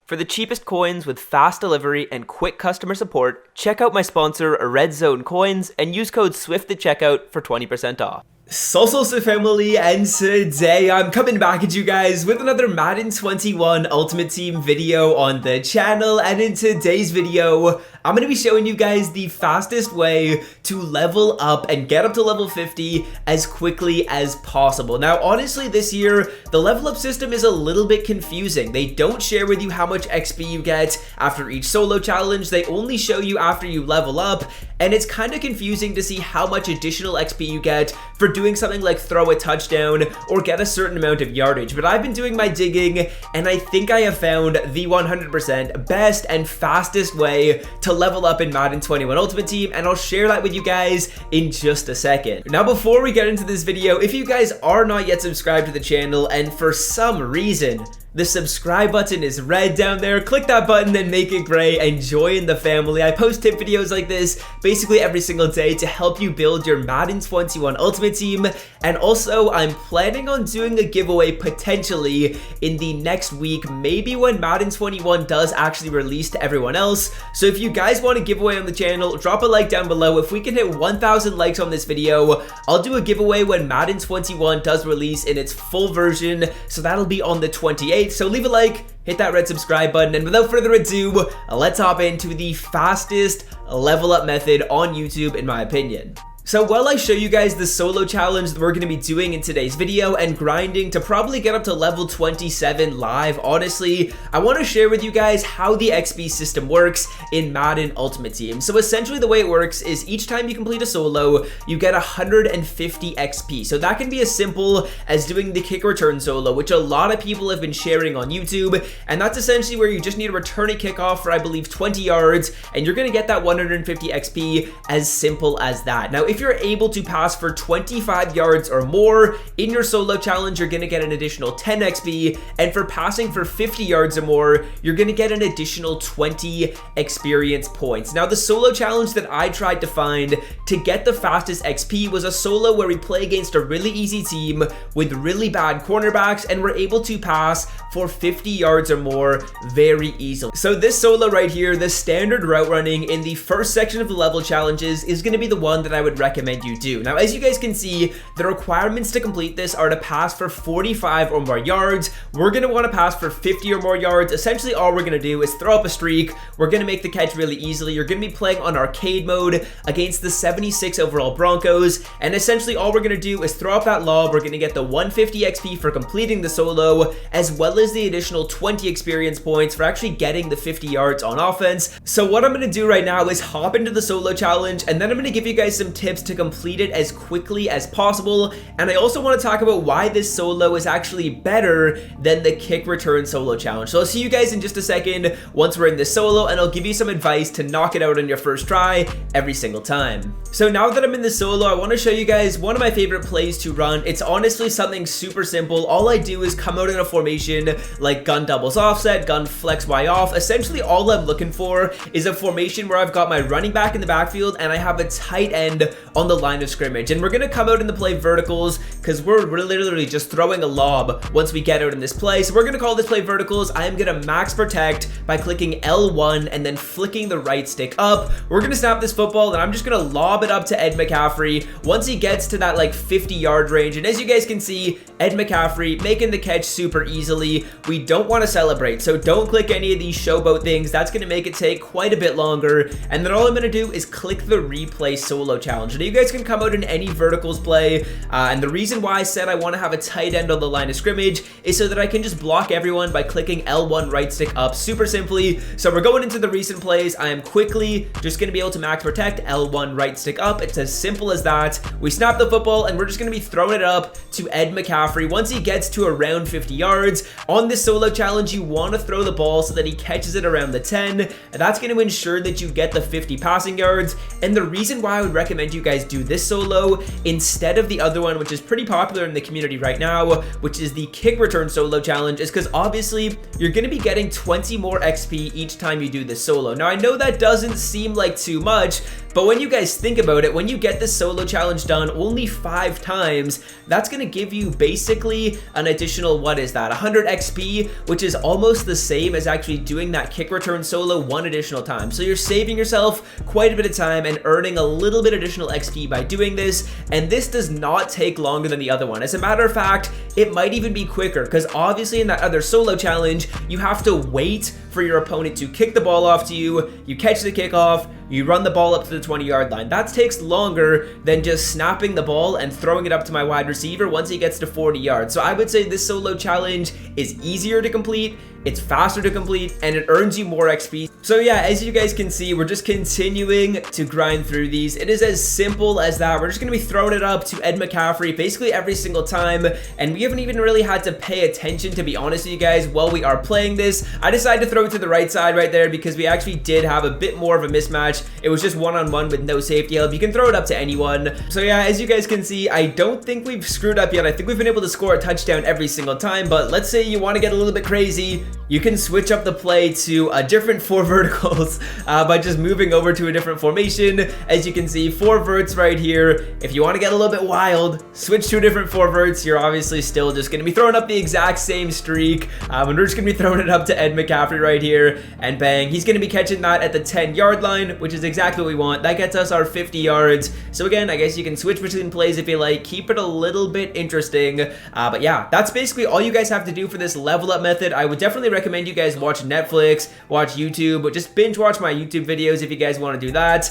For the cheapest coins with fast delivery and quick customer support, check out my sponsor Red Zone Coins and use code SWIFT at checkout for 20% off. So family, and today I'm coming back at you guys with another Madden 21 Ultimate Team video on the channel, and in today's video I'm going to be showing you guys the fastest way to level up and get up to level 50 as quickly as possible. Now honestly, this year the level up system is a little bit confusing. They don't share with you how much XP you get after each solo challenge, they only show you after you level up, and it's kind of confusing to see how much additional XP you get for doing something like throw a touchdown or get a certain amount of yardage. But I've been doing my digging and I think I have found the 100% best and fastest way to level up in Madden 21 Ultimate Team, and I'll share that with you guys in just a second. Now before we get into this video, if you guys are not yet subscribed to the channel and for some reason the subscribe button is red down there, click that button and make it gray and join the family. I post tip videos like this basically every single day to help you build your Madden 21 Ultimate Team, and also I'm planning on doing a giveaway potentially in the next week, maybe when Madden 21 does actually release to everyone else. So if you guys want a giveaway on the channel, drop a like down below. If we can hit 1,000 likes on this video, I'll do a giveaway when Madden 21 does release in its full version, so that'll be on the 28th. So leave a like, hit that red subscribe button, and without further ado, let's hop into the fastest level up method on YouTube in my opinion. So while I show you guys the solo challenge that we're going to be doing in today's video and grinding to probably get up to level 27 live, honestly, I want to share with you guys how the XP system works in Madden Ultimate Team. So essentially the way it works is each time you complete a solo, you get 150 XP. So that can be as simple as doing the kick return solo, which a lot of people have been sharing on YouTube, and that's essentially where you just need to return a kickoff for I believe 20 yards, and you're going to get that 150 XP as simple as that. Now if you're able to pass for 25 yards or more in your solo challenge, you're going to get an additional 10 XP, and for passing for 50 yards or more, you're going to get an additional 20 experience points. Now the solo challenge that I tried to find to get the fastest XP was a solo where we play against a really easy team with really bad cornerbacks, and we're able to pass for 50 yards or more very easily. So this solo right here, the standard route running in the first section of the level challenges, is going to be the one that I would recommend you do. Now as you guys can see, the requirements to complete this are to pass for 45 or more yards. We're going to want to pass for 50 or more yards. Essentially all we're going to do is throw up a streak. We're going to make the catch really easily. You're going to be playing on arcade mode against the 76 overall Broncos, and essentially all we're going to do is throw up that lob. We're going to get the 150 XP for completing the solo, as well as the additional 20 experience points for actually getting the 50 yards on offense. So what I'm going to do right now is hop into the solo challenge, and then I'm going to give you guys some tips to complete it as quickly as possible. And I also want to talk about why this solo is actually better than the kick return solo challenge. So I'll see you guys in just a second once we're in this solo, and I'll give you some advice to knock it out on your first try every single time. So now that I'm in the solo, I want to show you guys one of my favorite plays to run. It's honestly something super simple. All I do is come out in a formation like gun doubles offset, gun flex Y off. Essentially all I'm looking for is a formation where I've got my running back in the backfield and I have a tight end on the line of scrimmage, and we're going to come out in the play verticals because we're literally just throwing a lob once we get out in this play. So we're going to call this play verticals. I am going to max protect by clicking L1 and then flicking the right stick up. We're going to snap this football and I'm just going to lob it up to Ed McCaffrey once he gets to that like 50-yard range, and as you guys can see, Ed McCaffrey making the catch super easily. We don't want to celebrate, so don't click any of these showboat things. That's going to make it take quite a bit longer, and then all I'm going to do is click the replay solo challenge. Now you guys can come out in any verticals play, and the reason why I said I want to have a tight end on the line of scrimmage is so that I can just block everyone by clicking L1 right stick up super simply. So we're going into the recent plays. I am quickly just going to be able to max protect L1 right stick up. It's as simple as that. We snap the football and we're just going to be throwing it up to Ed McCaffrey once he gets to around 50 yards. On this solo challenge, you want to throw the ball so that he catches it around the 10, and that's going to ensure that you get the 50 passing yards. And the reason why I would recommend you guys do this solo instead of the other one, which is pretty popular in the community right now, which is the kick return solo challenge, is because obviously you're going to be getting 20 more XP each time you do this solo. Now I know that doesn't seem like too much, But when you guys think about it, when you get the solo challenge done only 5 times, that's going to give you basically an additional, what is that, 100 XP, which is almost the same as actually doing that kick return solo 1 additional time. So you're saving yourself quite a bit of time and earning a little bit additional XP by doing this, and this does not take longer than the other one. As a matter of fact, it might even be quicker, because obviously in that other solo challenge, you have to wait for your opponent to kick the ball off to you, you catch the kickoff, you run the ball up to the 20-yard line. That takes longer than just snapping the ball and throwing it up to my wide receiver once he gets to 40 yards. So I would say this solo challenge is easier to complete, it's faster to complete, and it earns you more XP. So yeah, as you guys can see, we're just continuing to grind through these. It is as simple as that. We're just going to be throwing it up to Ed McCaffrey basically every single time, and we haven't even really had to pay attention, to be honest with you guys, while we are playing this. I decided to throw it to the right side right there because we actually did have a bit more of a mismatch. It was just one-on-one with no safety help. You can throw it up to anyone. So yeah, as you guys can see, I don't think we've screwed up yet. I think we've been able to score a touchdown every single time, but let's say you want to get a little bit crazy. You can switch up the play to a different 4 verticals by just moving over to a different formation. As you can see, 4 verts right here. If you want to get a little bit wild, switch to a different 4 verts. You're obviously still just going to be throwing up the exact same streak. And we're just going to be throwing it up to Ed McCaffrey right here. And bang, he's going to be catching that at the 10-yard line, which is exactly what we want. That gets us our 50 yards. So again, I guess you can switch between plays if you like. Keep it a little bit interesting. But yeah, that's basically all you guys have to do for this level up method. I would definitely recommend you guys watch Netflix, watch YouTube, but just binge watch my YouTube videos if you guys want to do that.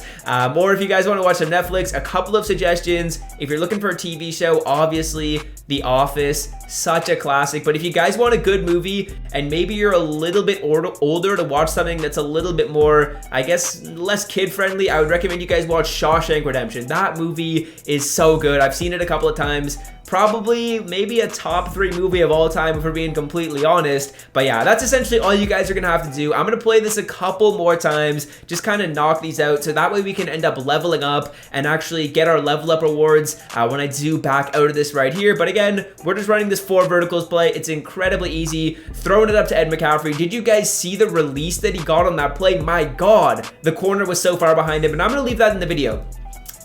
Or if you guys want to watch some Netflix, a couple of suggestions. If you're looking for a TV show, obviously The Office, such a classic. But if you guys want a good movie and maybe you're a little bit older to watch something that's a little bit more, I guess, less kid friendly, I would recommend you guys watch Shawshank Redemption. That movie is so good. I've seen it a couple of times. Probably maybe a top 3 movie of all time if we're being completely honest. But yeah, that's essentially all you guys are gonna have to do. I'm gonna play this a couple more times, just kind of knock these out, so that way we can end up leveling up and actually get our level up rewards when I do back out of this right here. But again, we're just running this 4 verticals play. It's incredibly easy. Throwing it up to Ed McCaffrey. Did you guys see the release that he got on that play? My God, the corner was so far behind him, and I'm gonna leave that in the video.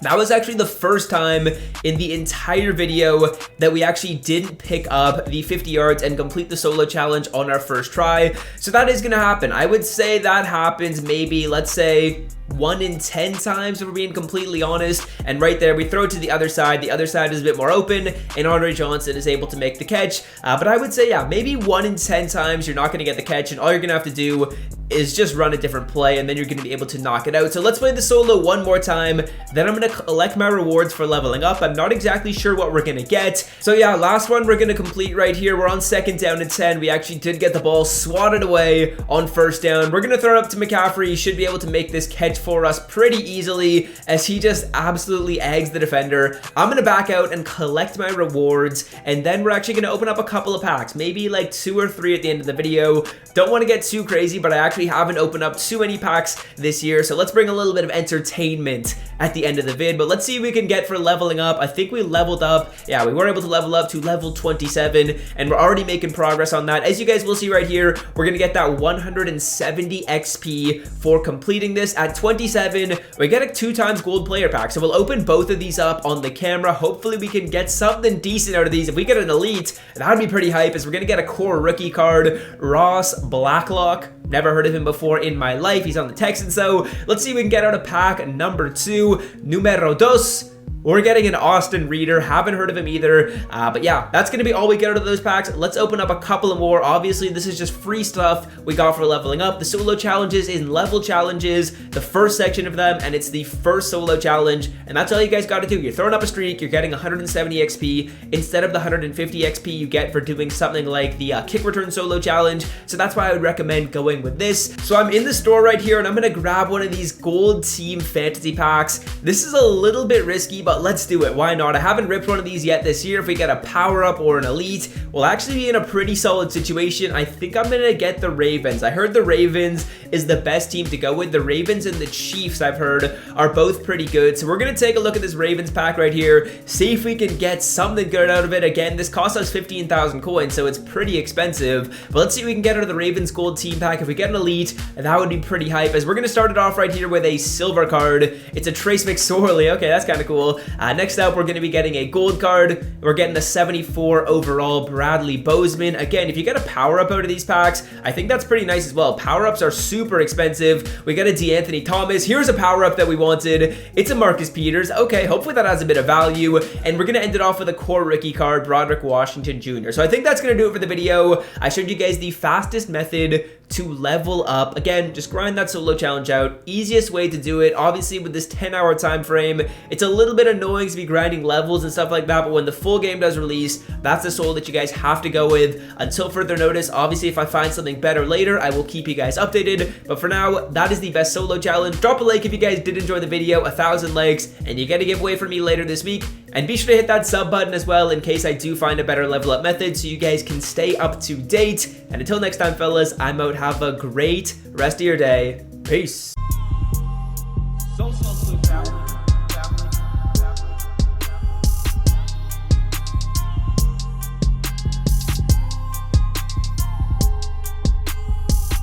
That was actually the first time in the entire video that we actually didn't pick up the 50 yards and complete the solo challenge on our first try. So that is going to happen. I would say that happens maybe, let's say, 1 in 10 times if we're being completely honest. And right there, we throw it to the other side. The other side is a bit more open, and Andre Johnson is able to make the catch. But I would say, yeah, maybe 1 in 10 times you're not going to get the catch, and all you're going to have to do is just run a different play, and then you're going to be able to knock it out. So let's play the solo one more time. Then I'm going to collect my rewards for leveling up. I'm not exactly sure what we're going to get. So yeah, last one we're going to complete right here. We're on 2nd down and 10. We actually did get the ball swatted away on 1st down. We're going to throw it up to McCaffrey. He should be able to make this catch for us pretty easily, as he just absolutely eggs the defender. I'm going to back out and collect my rewards, and then we're actually going to open up a couple of packs, maybe like 2 or 3 at the end of the video. Don't want to get too crazy, but I actually haven't opened up too many packs this year, so let's bring a little bit of entertainment at the end of the vid. But let's see what we can get for leveling up. I think we leveled up. Yeah, we were able to level up to level 27, and we're already making progress on that. As you guys will see right here, we're going to get that 170 XP for completing this. At 27, we get a 2 times gold player pack, so we'll open both of these up on the camera. Hopefully we can get something decent out of these. If we get an elite, that would be pretty hype, as we're going to get a core rookie card, Ross Blacklock. Never heard of him before in my life. He's on the Texans, so let's see if we can get out a pack number 2, numero dos. We're getting an Austin Reader. Haven't heard of him either. But yeah, that's going to be all we get out of those packs. Let's open up a couple of more. Obviously, this is just free stuff we got for leveling up. The solo challenges in level challenges, the first section of them, and it's the first solo challenge. And that's all you guys got to do. You're throwing up a streak. You're getting 170 XP instead of the 150 XP you get for doing something like the kick return solo challenge. So that's why I would recommend going with this. So I'm in the store right here, and I'm going to grab one of these gold team fantasy packs. This is a little bit risky, but but let's do it. Why not? I haven't ripped one of these yet this year. If we get a power-up or an elite, we'll actually be in a pretty solid situation. I think I'm going to get the Ravens. I heard the Ravens is the best team to go with. The Ravens and the Chiefs, I've heard, are both pretty good. So we're going to take a look at this Ravens pack right here, see if we can get something good out of it. Again, this costs us 15,000 coins, so it's pretty expensive. But let's see what we can get out of the Ravens gold team pack. If we get an elite, that would be pretty hype, as we're going to start it off right here with a silver card. It's a Trace McSorley. Okay, that's kind of cool. Next up, we're going to be getting a gold card. We're getting the 74 overall Bradley Bozeman. Again, if you get a power-up out of these packs, I think that's pretty nice as well. Power-ups are super expensive. We got a DeAnthony Thomas. Here's a power-up that we wanted. It's a Marcus Peters. Okay, hopefully that has a bit of value. And we're going to end it off with a core rookie card, Broderick Washington Jr. So I think that's going to do it for the video. I showed you guys the fastest method to level up. Again, just grind that solo challenge out. Easiest way to do it. Obviously, with this 10-hour time frame, it's a little bit annoying to be grinding levels and stuff like that, but when the full game does release, that's the solo that you guys have to go with until further notice. Obviously, if I find something better later, I will keep you guys updated, but for now, that is the best solo challenge. Drop a like if you guys did enjoy the video. 1,000 likes, and you get a giveaway from me later this week. And be sure to hit that sub button as well in case I do find a better level up method, so you guys can stay up to date. And until next time, fellas, I'm out. Have a great rest of your day. Peace.